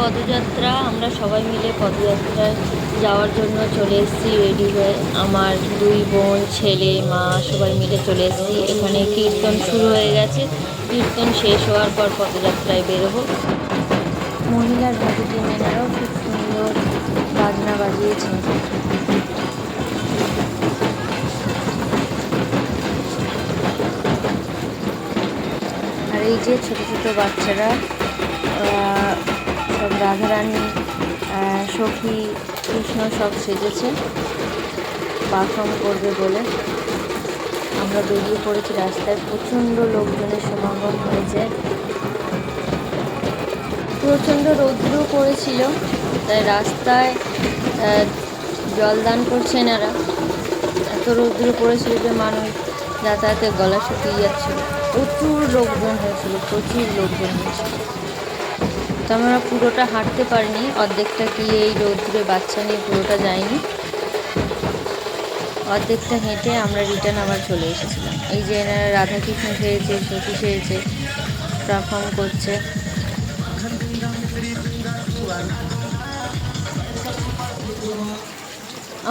পদযাত্রা, আমরা সবাই মিলে পদযাত্রায় যাওয়ার জন্য চলে এসেছি রেডি হয়ে। আমার 2 বোন, ছেলে, মা সবাই মিলে চলে এসেছি। এখানে কীর্তন শুরু হয়ে গেছে। কীর্তন শেষ হওয়ার পর পদযাত্রায় বেরোবো। মহিলার ভাগিনীরাও খুব সুন্দর বাজনা বাজিয়েছে। আর এই যে ছোট ছোট বাচ্চারা সব রাধারানী, সখী, কৃষ্ণ সব সেজেছে পারফর্ম করবে বলে। আমরা বেরিয়ে পড়েছি রাস্তায়। প্রচণ্ড লোকজনের সমাগম হয়েছে। প্রচণ্ড রৌদ্র পড়েছিল, তাই রাস্তায় জলদান করছে এনারা। এত রৌদ্র পড়েছিল যে মানুষ যাতায়াতে গলা শুকিয়ে যাচ্ছিল। প্রচুর লোকজন হয়েছিল। তো আমরা পুরোটা হাঁটতে পারিনি, অর্ধেকটা গিয়ে এই রৌদ্রে বাচ্চা নিয়ে পুরোটা যাইনি। অর্ধেকটা হেঁটে আমরা রিটার্ন আবার চলে এসেছিলাম। এই যে এনারা রাধাকৃষ্ণ সেরেছে, সখী সেরেছে, পারফর্ম করছে।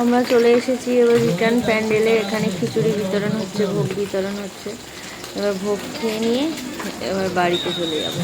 আমরা চলে এসেছি এবার রিটার্ন প্যান্ডেলে। এখানে খিচুড়ি বিতরণ হচ্ছে, ভোগ বিতরণ হচ্ছে। এবার ভোগ খেয়ে নিয়ে এবার বাড়িতে চলে যাব।